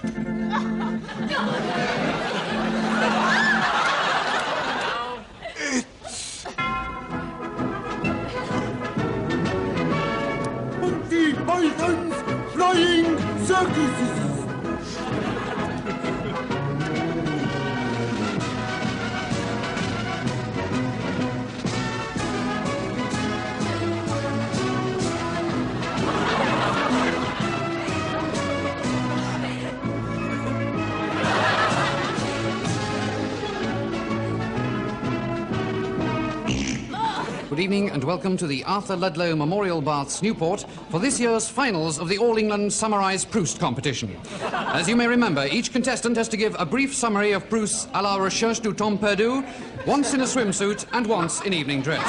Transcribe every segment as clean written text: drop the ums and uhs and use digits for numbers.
Monty Python's Flying Circus. Good evening and welcome to the Arthur Ludlow Memorial Baths, Newport, for this year's finals of the All England Summarised Proust competition. As you may remember, each contestant has to give a brief summary of Proust's À la recherche du temps perdu, once in a swimsuit and once in evening dress.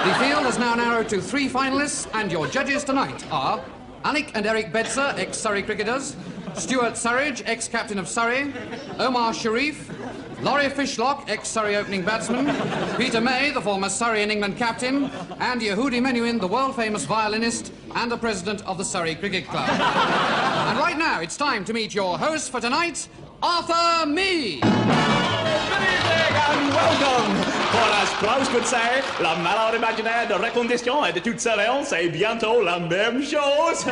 The field has now narrowed to 3 finalists, and your judges tonight are Alec and Eric Bedser, ex-Surrey cricketers, Stuart Surridge, ex-captain of Surrey, Omar Sharif, Laurie Fishlock, ex-Surrey opening batsman, Peter May, the former Surrey and England captain, and Yehudi Menuhin, the world-famous violinist and the president of the Surrey Cricket Club. And right now, it's time to meet your host for tonight, Arthur Mee. Good evening and welcome. For as Proust would say, la malheur imaginaire de recondition et de toute surveillance est bientôt la même chose.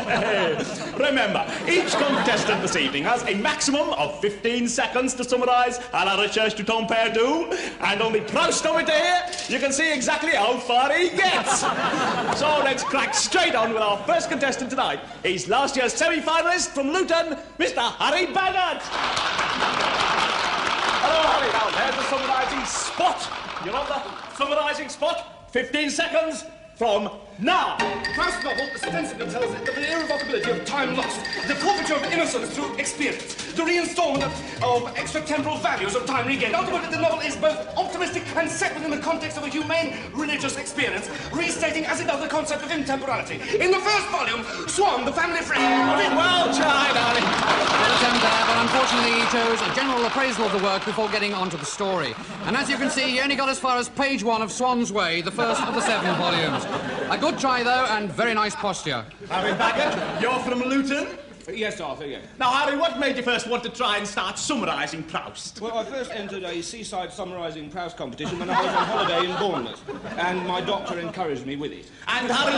Remember, each contestant this evening has a maximum of 15 seconds to summarise à la recherche du temps perdu, and on the Proustometer here, you can see exactly how far he gets. So let's crack straight on with our first contestant tonight. He's last year's semi-finalist from Luton, Mr. Harry Baggett. Hello, Harry. Now, there's the summarising spot. You're on the summarising spot. 15 seconds from now. Proust's novel ostensibly tells of the irrevocability of time lost, the forfeiture of innocence through experience, the reinstalment of extratemporal values of time regained. Ultimately, the novel is both optimistic and set within the context of a humane religious experience, restating as it does the concept of intemporality. In the first volume, Swan, the family friend... Well tried, Harry. Good attempt there, but unfortunately he chose a general appraisal of the work before getting onto the story. And as you can see, he only got as far as page 1 of Swan's Way, the first of the 7 volumes. A good try, though, and very nice posture. Harry Baggett, you're from Luton? Yes, Arthur, yes. Now, Harry, what made you first want to try and start summarising Proust? Well, I first entered a seaside summarising Proust competition when I was on holiday in Bournemouth, and my doctor encouraged me with it. And, Harry,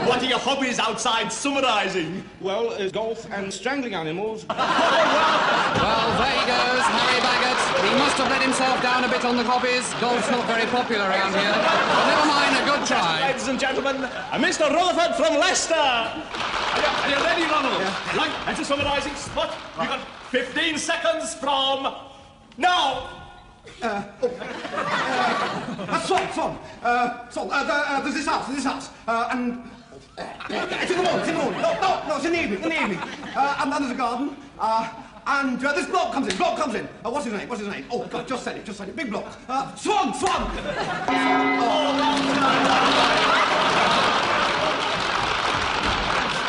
what are your hobbies outside summarising? Well, golf and strangling animals. Well, there he goes, Harry Baggett. He must have let himself down a bit on the hobbies. Golf's not very popular around here. But never mind, a good try. Ladies and gentlemen, Mr. Rutherford from Leicester. Are you ready, Ronald? Yeah. Right, that's a summarising spot. You've got 15 seconds from now. Swan. There's this house, and... it's in the morning, No, it's in the evening, and then there's a garden, and this bloke comes in. What's his name? Oh, God, just said it, big bloke. Swan!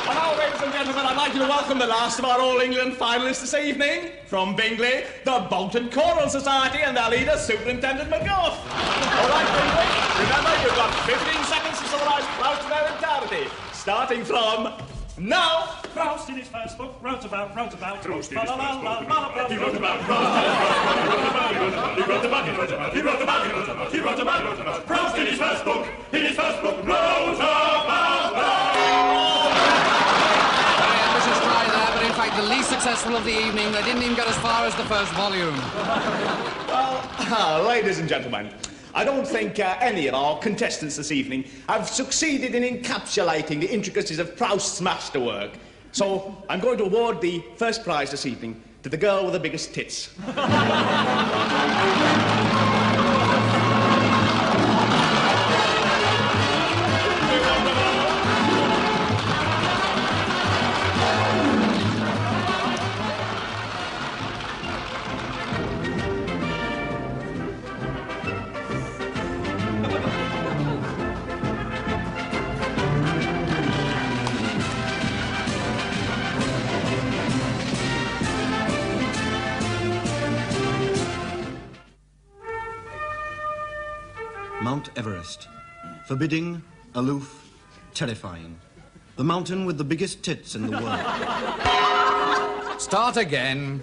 And now, ladies and gentlemen, I'd like you to welcome the last of our All England finalists this evening. From Bingley, the Bolton Choral Society and their leader, Superintendent McGough. All right, Bingley, remember, you've got 15 seconds to summarise Proust in their entirety. Starting from now. Proust in his first book wrote about Proust. Proust in his first book. He wrote about Proust. He wrote about Proust in his first book. Wrote about Very ambitious try there, but in fact the least successful of the evening. They didn't even get as far as the first volume. Well, ladies and gentlemen, I don't think any of our contestants this evening have succeeded in encapsulating the intricacies of Proust's masterwork. So I'm going to award the first prize this evening to the girl with the biggest tits. Mount Everest. Forbidding, aloof, terrifying. The mountain with the biggest tits in the world. Start again.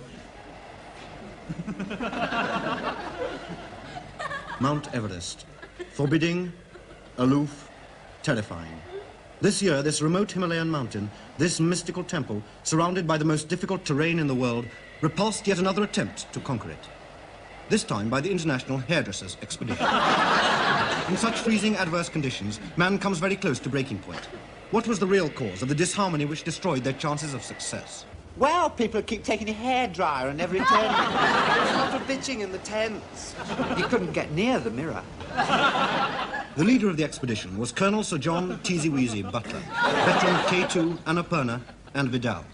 Mount Everest. Forbidding, aloof, terrifying. This year, this remote Himalayan mountain, this mystical temple, surrounded by the most difficult terrain in the world, repulsed yet another attempt to conquer it. This time by the International Hairdressers Expedition. In such freezing, adverse conditions, man comes very close to breaking point. What was the real cause of the disharmony which destroyed their chances of success? Well, people keep taking a hairdryer and never returning. There's a lot of bitching in the tents. You couldn't get near the mirror. The leader of the expedition was Colonel Sir John Teasy Weasy Butler, veteran K2, Annapurna, and Vidal.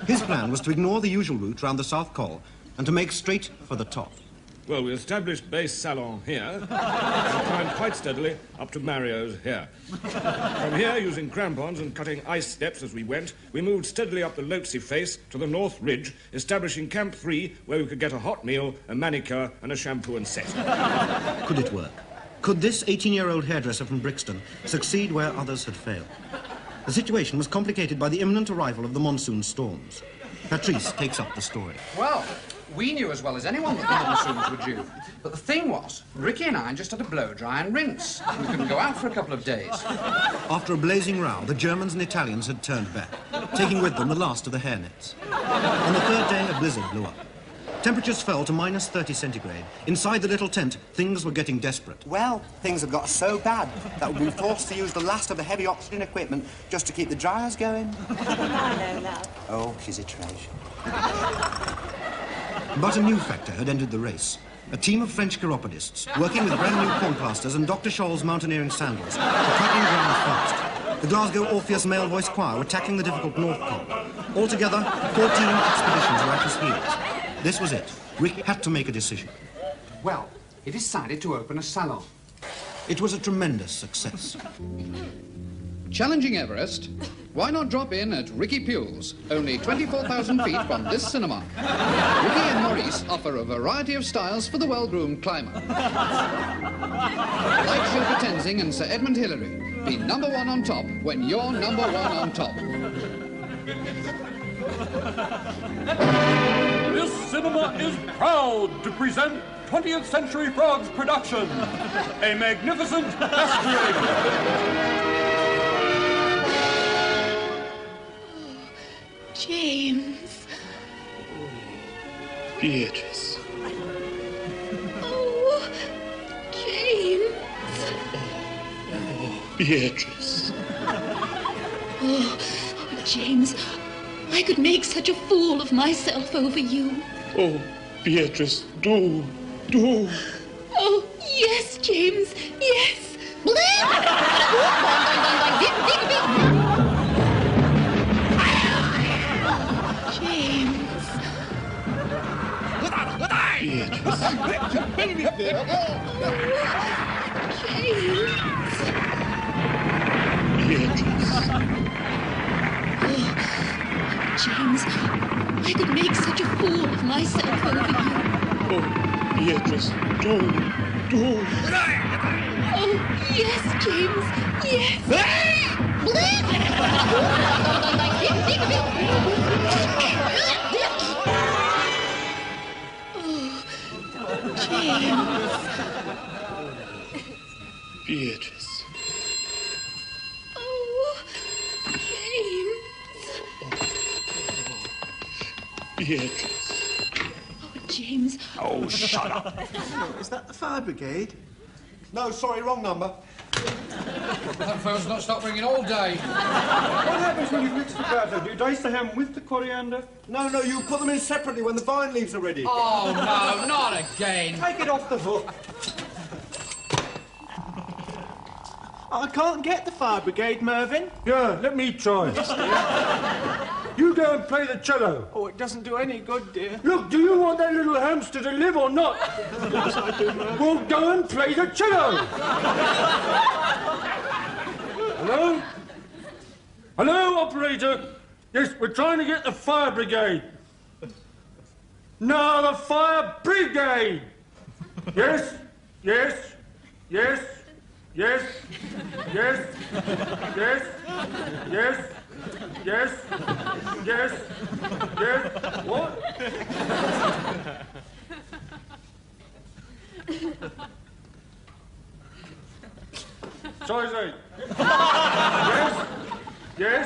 His plan was to ignore the usual route round the South Col and to make straight for the top. Well, we established base Salon here and climbed quite steadily up to Mario's here. From here, using crampons and cutting ice steps as we went, we moved steadily up the Lhotse face to the North Ridge, establishing Camp 3, where we could get a hot meal, a manicure, and a shampoo and set. Could it work? Could this 18-year-old hairdresser from Brixton succeed where others had failed? The situation was complicated by the imminent arrival of the monsoon storms. Patrice takes up the story. Well, we knew as well as anyone that the monsoons were due. But the thing was, Ricky and I just had to blow dry and rinse. We couldn't go out for a couple of days. After a blazing row, the Germans and Italians had turned back, taking with them the last of the hairnets. On the third day, a blizzard blew up. Temperatures fell to minus 30 centigrade. Inside the little tent, things were getting desperate. Well, things have got so bad that we've been forced to use the last of the heavy oxygen equipment just to keep the dryers going. I know, love. Oh, she's a treasure. But a new factor had entered the race. A team of French chiropodists, working with brand new cornplasters and Dr. Scholl's mountaineering sandals, were tracking ground fast. The Glasgow Orpheus male voice choir were tackling the difficult North Col. Altogether, 14 expeditions were at his heels. This was it. Rick had to make a decision. Well, he decided to open a salon. It was a tremendous success. Challenging Everest? Why not drop in at Ricky Pule's, only 24,000 feet from this cinema? Ricky and Maurice offer a variety of styles for the well-groomed climber. Like Shilpa Tenzing and Sir Edmund Hillary, be number one on top when you're number one on top. This cinema is proud to present 20th Century Frogs production, a magnificent masquerade. James. Beatrice. Oh, James. Beatrice. Oh, James, I could make such a fool of myself over you. Oh, Beatrice, do. Oh, yes, James, yes. James. James, I could make such a fool of myself over you. Oh, Beatrice, do. Oh, yes, James, yes. Oh, James. Beatrice. Oh, James. Beatrice. Oh, James. Oh, shut up. Is that the fire brigade? No, sorry, wrong number. That phone's not stopped ringing all day. What happens when you mix the batter? Do you dice the ham with the coriander? No, you put them in separately when the vine leaves are ready. Oh, no, not again. Take it off the hook. I can't get the fire brigade, Mervyn. Yeah, let me try. You go and play the cello. Oh, it doesn't do any good, dear. Look, do you want that little hamster to live or not? Yes, I do, Mervyn. Well, go and play the cello. Hello? Hello, operator. Yes, we're trying to get the fire brigade. No, the fire brigade. Yes. Yes? What? Size 8. Yes? Yes?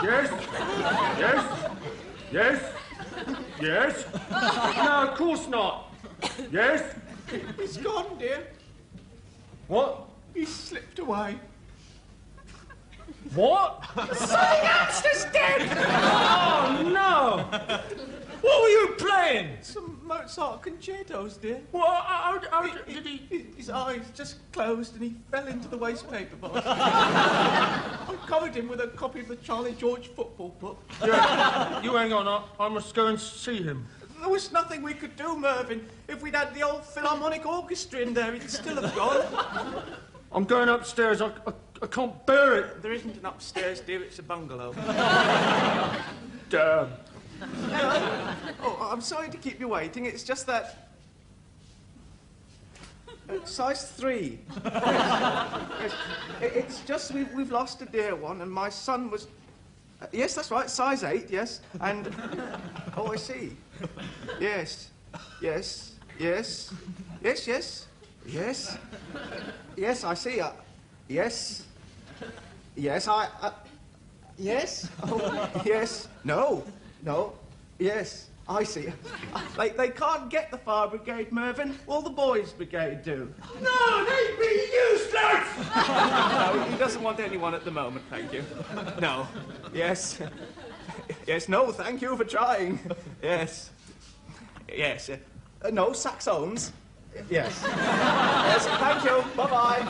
Yes? Yes? Yes? Yes? No, of course not. Yes? He's gone, dear. What? He's slipped away. What? Something else is dead! Oh, no! What were you playing? Some Mozart concertos, dear. What? How did he... His eyes just closed and he fell into the waste paper box. I covered him with a copy of the Charlie George football book. Yeah, you hang on. I must go and see him. There was nothing we could do, Mervyn. If we'd had the old Philharmonic Orchestra in there, he'd still have gone. I'm going upstairs. I can't bear it. There isn't an upstairs, dear. It's a bungalow. Damn. Oh, I'm sorry to keep you waiting. It's just that... size 3. Yes. It's just we've lost a dear one, and my son was... yes, that's right, size 8, yes. And... oh, I see. Yes. Yes. Yes. Yes, yes. Yes. Yes, I see. Yes. Yes, yes. Oh, yes. No. No. Yes. I see. They can't get the fire brigade, Mervyn. All the boys' brigade do. No, they'd be useless! No, he doesn't want anyone at the moment, thank you. No. Yes. Yes, no, thank you for trying. Yes. Yes. No, saxophones. Yes. Yes, thank you. Bye-bye.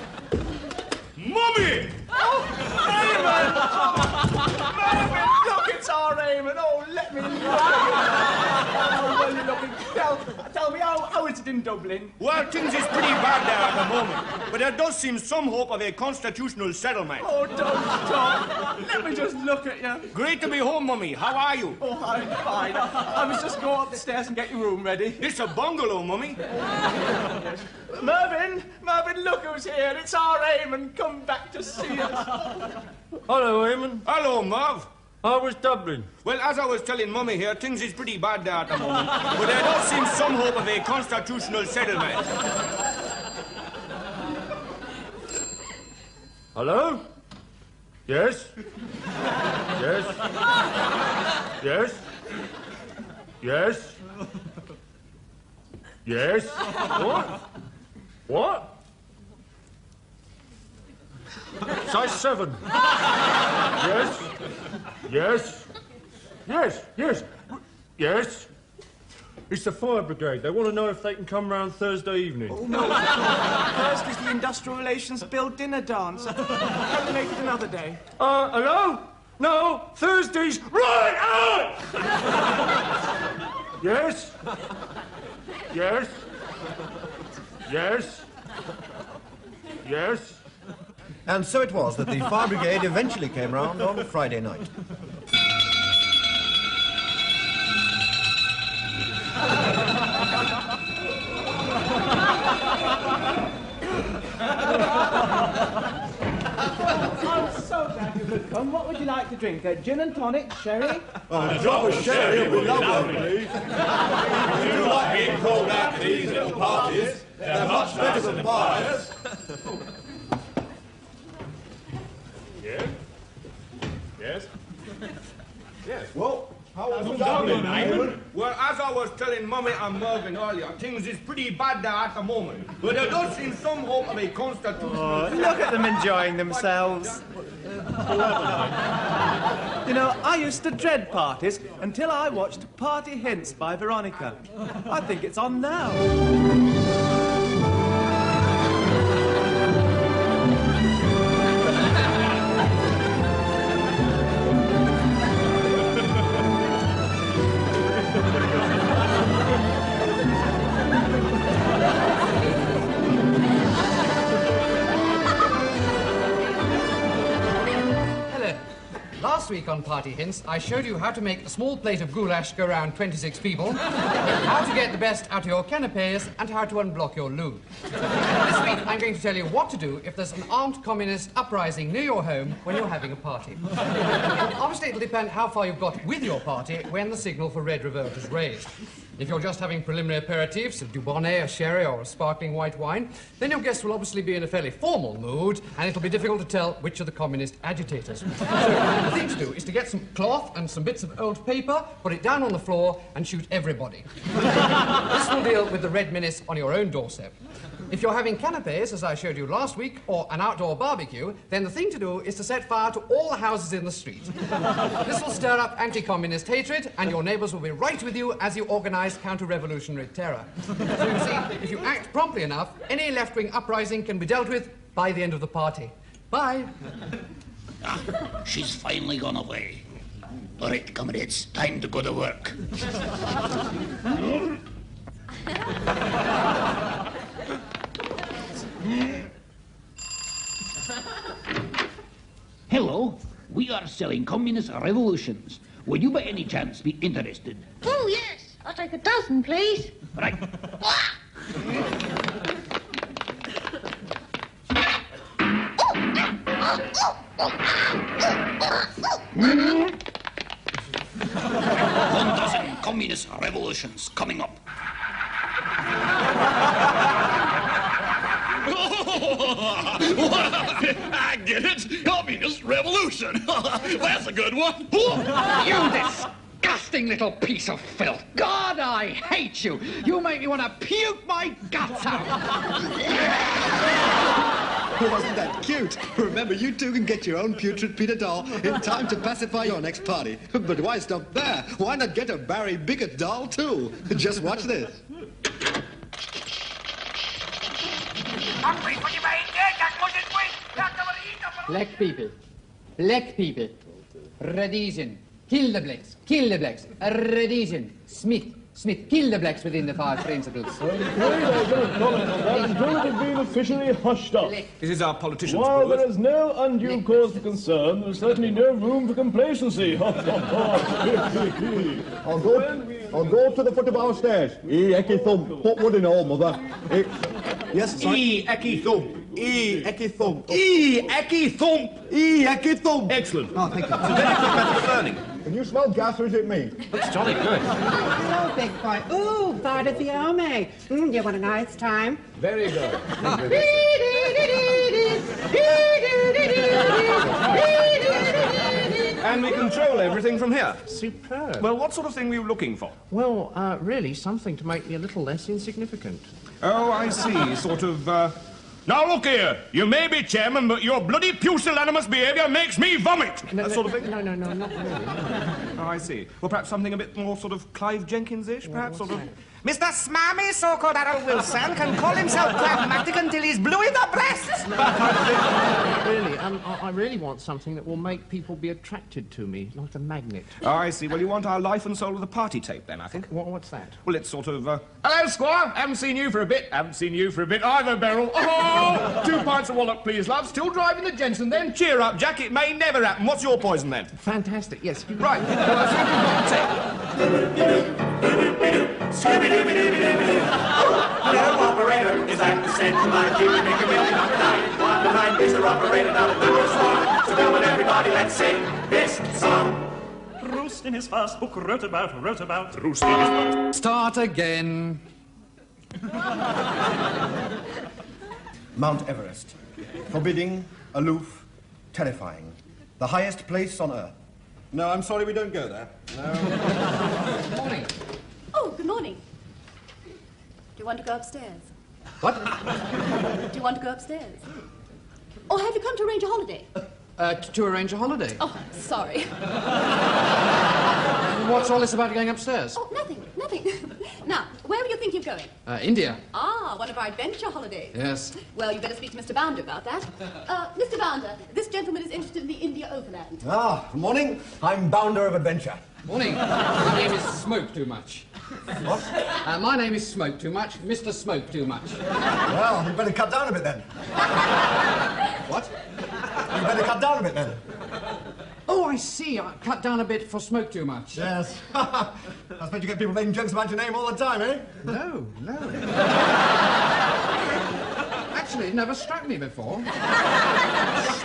Mummy! Oh, Raymond! Raymond, look, it's our Raymond. Oh, let me look at you. Oh, well, you're looking. Tell me, how is it in Dublin? Well, things is pretty bad there at the moment, but there does seem some hope of a constitutional settlement. Oh, don't talk. Let me just look at you. Great to be home, Mummy. How are you? Oh, I'm fine. I was just going upstairs and get your room ready. This a bungalow, Mummy. Yes. Mervyn, look who's here. It's our Raymond come back to see us. Hello, Eamon. Hello, Merv. How was Dublin? Well, as I was telling Mummy here, things is pretty bad there at the moment, but there does seem some hope of a constitutional settlement. Hello? Yes? Yes? Yes? Yes? Yes? What? What? Size 7. Yes? Yes? Yes? Yes? Yes? It's the fire brigade. They want to know if they can come round Thursday evening. Oh, no. Thursday's the Industrial Relations Bill dinner dance. Can we make it another day? Hello? No, Thursday's right out! Yes? Yes? Yes? Yes? And so it was that the fire brigade eventually came round on Friday night. I'm so glad you could come. What would you like to drink? Gin and tonic, sherry? A drop of sherry would be lovely, please. We do like being called out to these little parties. They're much better than fires. Yes? Yes? Yes. Well, how was Dublin, Eamon? Well, as I was telling Mummy and Mervyn earlier, things is pretty bad there at the moment, but there does seem some hope of a constitutional... Oh, look at them enjoying themselves. You know, I used to dread parties until I watched Party Hints by Veronica. I think it's on now. Last week on Party Hints, I showed you how to make a small plate of goulash go round 26 people, how to get the best out of your canapes, and how to unblock your loo. This week, I'm going to tell you what to do if there's an armed communist uprising near your home when you're having a party. Obviously, it'll depend how far you've got with your party when the signal for red revolt is raised. If you're just having preliminary aperitifs, a Dubonnet, a sherry, or a sparkling white wine, then your guests will obviously be in a fairly formal mood, and it'll be difficult to tell which are the communist agitators. So, the thing to do is to get some cloth and some bits of old paper, put it down on the floor, and shoot everybody. This will deal with the red menace on your own doorstep. If you're having canapes, as I showed you last week, or an outdoor barbecue, then the thing to do is to set fire to all the houses in the street. This will stir up anti-communist hatred, and your neighbours will be right with you as you organise counter-revolutionary terror. So you see, if you act promptly enough, any left-wing uprising can be dealt with by the end of the party. Bye. She's finally gone away. All right, comrades, time to go to work. Hello, we are selling communist revolutions. Would you by any chance be interested? Oh, yes. I'll take 12, please. Right. One dozen communist revolutions coming up. I get it. Communist revolution. That's a good one. You disgusting little piece of filth. God, I hate you. You make me want to puke my guts out. Wasn't that cute? Remember, you two can get your own putrid Peter doll in time to pacify your next party. But why stop there? Why not get a Barry Bickett doll, too? Just watch this. Black people. Black people. Rhodesian. Kill the blacks. Kill the blacks. Rhodesian. Smith. Smith. Kill the blacks within the 5 principles. I'm afraid I don't comment on that until it has been officially hushed up. This is our politician's While vote. there is no undue cause for concern, there is certainly no room for complacency. I'll go to the foot of our stairs. Ecky thump. Put wood in all, mother. Yes, sorry. Ecky thump. Ecky thump. Ecky thump. Ecky thump. Excellent. Oh, thank you. It's a very quick method of learning. Can you smell gas or is it me? Looks jolly good. Hello, big boy. Ooh, part of the Fiume. You want a nice time? Very good. And we control everything from here. Superb. Well, what sort of thing were you looking for? Well, really, something to make me a little less insignificant. Oh, I see. Sort of, Now, look here. You may be chairman, but your bloody pusillanimous behaviour makes me vomit. That sort of thing? No, not really. Oh, I see. Well, perhaps something a bit more sort of Clive Jenkins-ish, perhaps? Sort of... Mr. Smarmy, so-called Harold Wilson, can call himself pragmatic until he's blue in the breast. Really, I really want something that will make people be attracted to me, like a magnet. Oh, I see. Well, you want our life and soul of the party tape, then, I think. What's that? Well, it's sort of, Hello, Squire. Haven't seen you for a bit. Haven't seen you for a bit either, Beryl. Oh, 2 pints of wallop, please, love. Still driving the Jensen, then? Cheer up, Jack. It may never happen. What's your poison, then? Fantastic, yes. Right. Well, I think we've got tape. Hello, operator, is that the same for my cue? Make a million on the night. One behind Mr. Operator, not a good song. So come on, everybody, let's sing this song. Proust in his first book wrote about Proust in his first. Start again. Mount Everest. Forbidding, aloof, terrifying. The highest place on Earth. No, I'm sorry we don't go there. No. Good morning. Oh, good morning. Do you want to go upstairs? What? Do you want to go upstairs? Or have you come to arrange a holiday? To arrange a holiday. Oh, sorry. What's all this about going upstairs? Oh, nothing. Now, where were you thinking of going? India. Ah, one of our adventure holidays. Yes. Well, you better speak to Mr. Bounder about that. Mr. Bounder, this gentleman is interested in the India Overland. Ah, good morning. I'm Bounder of Adventure. Morning. My name is Smoke Too Much. What? My name is Smoke Too Much. Mr. Smoke Too Much. Well, you better cut down a bit then. What? You better cut down a bit then. Oh, I see. I cut down a bit for smoke too much. Yes. I suppose you get people making jokes about your name all the time, eh? No. Actually, it never struck me before.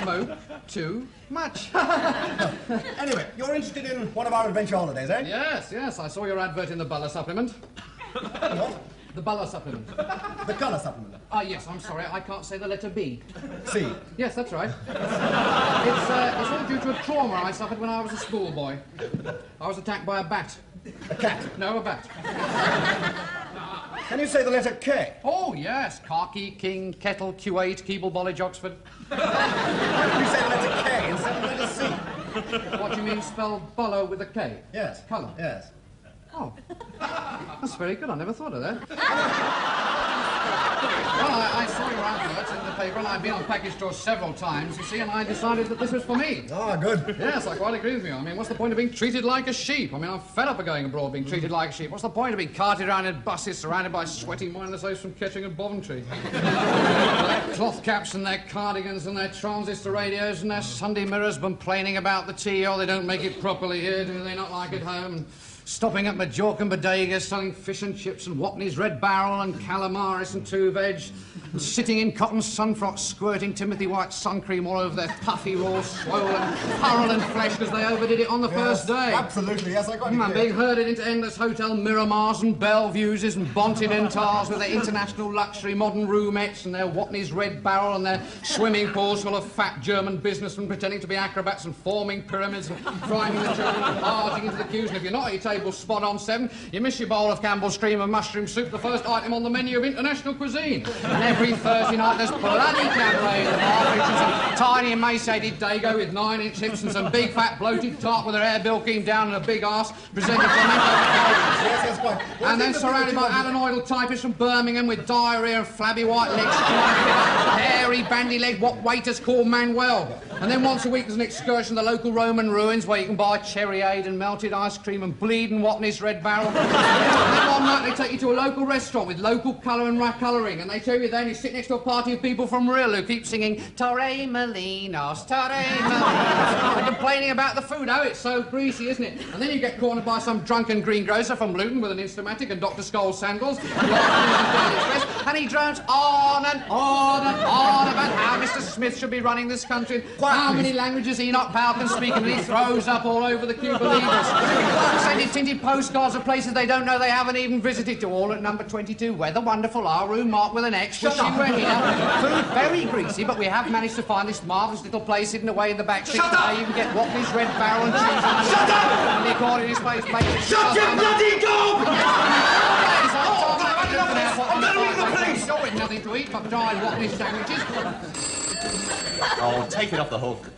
Smoke too much. Anyway, you're interested in one of our adventure holidays, eh? Yes. I saw your advert in the Buller supplement. What? The Buller supplement. The colour supplement? Yes, I'm sorry, I can't say the letter B. C? Yes, that's right. It's all due to a trauma I suffered when I was a schoolboy. I was attacked by a bat. A cat? No, a bat. Can you say the letter K? Oh, yes. Khaki, King, Kettle, Q8, Keeble, Bollage, Oxford. Why don't you say the letter K instead of the letter C? What do you mean, spell Buller with a K? Yes. Colour? Yes. Oh. That's very good. I never thought of that. Well, I saw your adverts in the paper, and I've been on package stores several times, you see, and I decided that this was for me. Ah, good. Yes, I quite agree with you. I mean, what's the point of being treated like a sheep? I mean, I'm fed up of going abroad being treated like a sheep. What's the point of being carted around in buses surrounded by sweaty mindless oafs from Kettering and Boventry? Their cloth caps and their cardigans and their transistor radios and their Sunday mirrors complaining about the tea, or they don't make it properly here, do they not like it home? And stopping at Majorcan bodegas, selling fish and chips and Watney's Red Barrel and calamaris and two veg, and sitting in cotton sunfrocks, squirting Timothy White sun cream all over their puffy, raw, swollen, purulent flesh because they overdid it on the first day. Absolutely, yes, I got it. And being herded into endless hotel Miramars and Bellevues and Bontinentars with their international luxury modern roomettes and their Watney's Red Barrel and their swimming pools full of fat German businessmen pretending to be acrobats and forming pyramids and priming the children and barging into the queues. And if you're not at your table spot on 7, you miss your bowl of Campbell's cream and mushroom soup, the first item on the menu of international cuisine. And every Thursday night there's bloody cabaret in the bar, featuring some tiny emaciated dago with 9-inch hips and some big fat bloated tart with her hair bilking down and a big arse presented from and then surrounded by adenoidal typists from Birmingham with diarrhea and flabby white legs, hairy bandy-legged what waiters call Manuel. And then once a week there's an excursion to the local Roman ruins where you can buy cherryade and melted ice cream and bleed and Watney's Red Barrel. And then one night they take you to a local restaurant with local colour and colouring, and they tell you then you sit next to a party of people from Real who keep singing Torre Molinos, Torre Molinos, and complaining about the food. Oh, it's so greasy, isn't it? And then you get cornered by some drunken greengrocer from Luton with an Instamatic and Dr. Scholl's sandals, and he drones on and on and on about how Mr. Smith should be running this country, how many languages Enoch Powell can speak, and he throws up all over the Cuba leaders. Sending tinted postcards of places they don't know they haven't even visited, to all at number 22. Weather wonderful, our room marked with an X. Wish you were here. Food very greasy, but we have managed to find this marvellous little place hidden away in the back street where you can get Watney's Red Barrel and cheese. Shut up! And the accordion is place makes it. Shut your bloody gob! I'm going to ring the police! You're with nothing to eat but dry Watney's sandwiches. Oh, take it off the hook.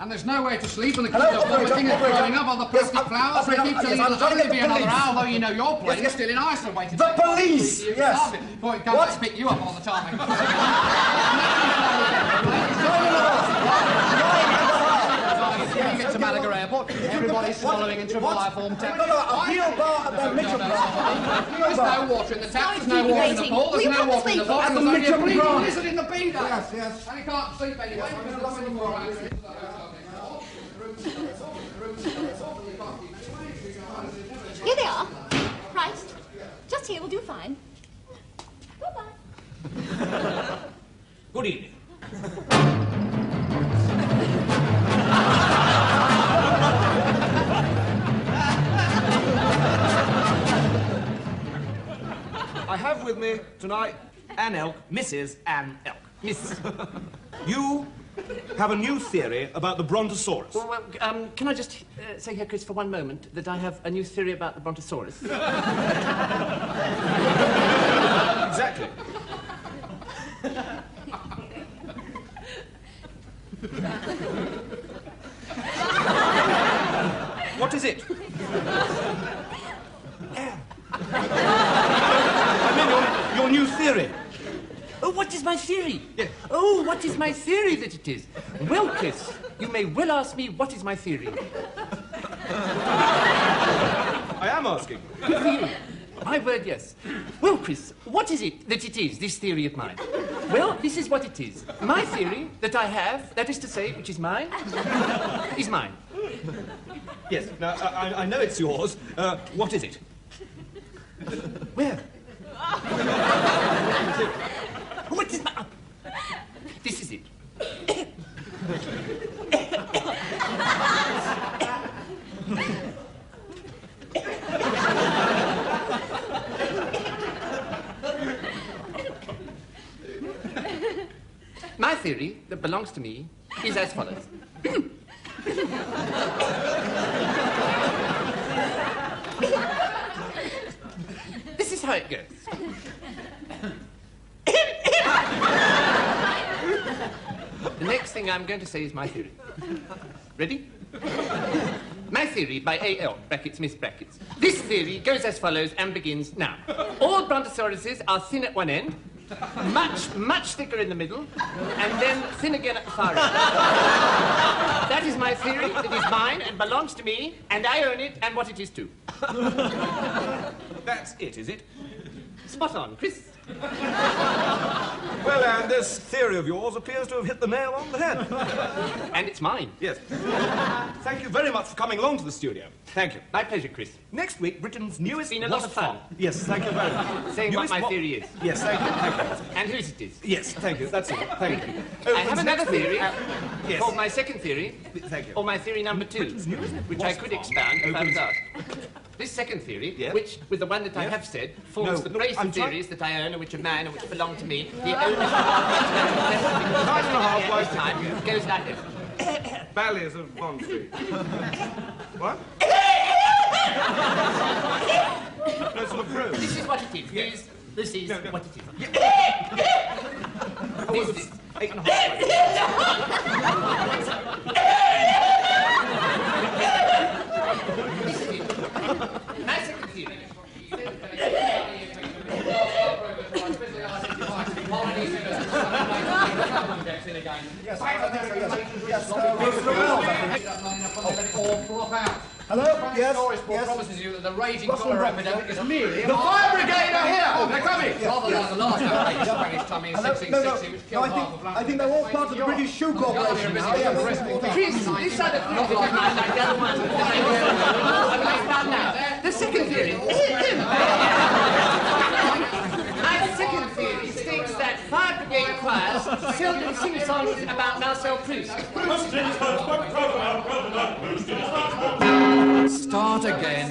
And there's nowhere to sleep, and the kids are vomiting and throwing up on the plastic flowers. They keep telling you there'll only be another hour, though you know your plane is still in Iceland waiting. The police! Yes. Boy, it comes to pick you up all the time. You get to Malaga Airport, everybody's swallowing into a biform tap. A peel bar at the Mitchell There's no water in the tap, there's no water in the pool, there's no water in the box, there's only a bleeding lizard in the bean. Yes, yes. And he can't sleep anyway. Here they are. Priced. Just here will do fine. Goodbye. Good evening. I have with me tonight Anne Elk, Mrs. Anne Elk. Miss. You have a new theory about the Brontosaurus. Well, can I just say here, Chris, for one moment, that I have a new theory about the Brontosaurus? Exactly. What is it? I mean, your new theory. Oh, what is my theory? Yes. Oh, what is my theory that it is? Well, Chris, you may well ask me what is my theory. I am asking. Good for you. My word, yes. Well, Chris, what is it that it is, this theory of mine? Well, this is what it is. My theory that I have, that is to say, which is mine, is mine. Yes, now, I know it's yours. What is it? Where? What is my... This is it. My theory that belongs to me is as follows. This is how it goes. The next thing I'm going to say is my theory. Ready? My theory by A.L. brackets, Miss brackets. This theory goes as follows and begins now. All brontosauruses are thin at one end, much thicker in the middle, and then thin again at the far end. That is my theory. It is mine and belongs to me, and I own it and what it is too. That's it, is it? Spot on, Chris. Well, and this theory of yours appears to have hit the nail on the head. And it's mine. Yes. Thank you very much for coming along to the studio. Thank you. My pleasure, Chris. Next week, Britain's newest... It's been a lot of fun. Yes, thank you very much. Saying Newest what my theory is. Yes, thank you. And whose it is. Yes, thank you. That's it. Thank you. I have another theory yes. called my second theory, Thank you. or my theory number 2, which I could expound if I was asked. This second theory, which, with the one that I have said, forms the base of theories that I own and which are mine and which belong to me, the ownership of time goes like this. Valleys of Bond Street. What? No, sort of prose. This is what it is. This is what it is. This is 8.5. My second theory. Hello? Yes? Norrisport promises you that the raging cholera epidemic is merely... The fire brigade are here! Oh, they're coming! Rather like the last outbreak of Spanish tummy in 1660, which killed half of London. I think they're all part of the British Shoe Corporation. Chris, this other theory is not like the other one. The second theory. My second theory states that fire brigade choirs seldom sing songs about Marcel Proust. Start again.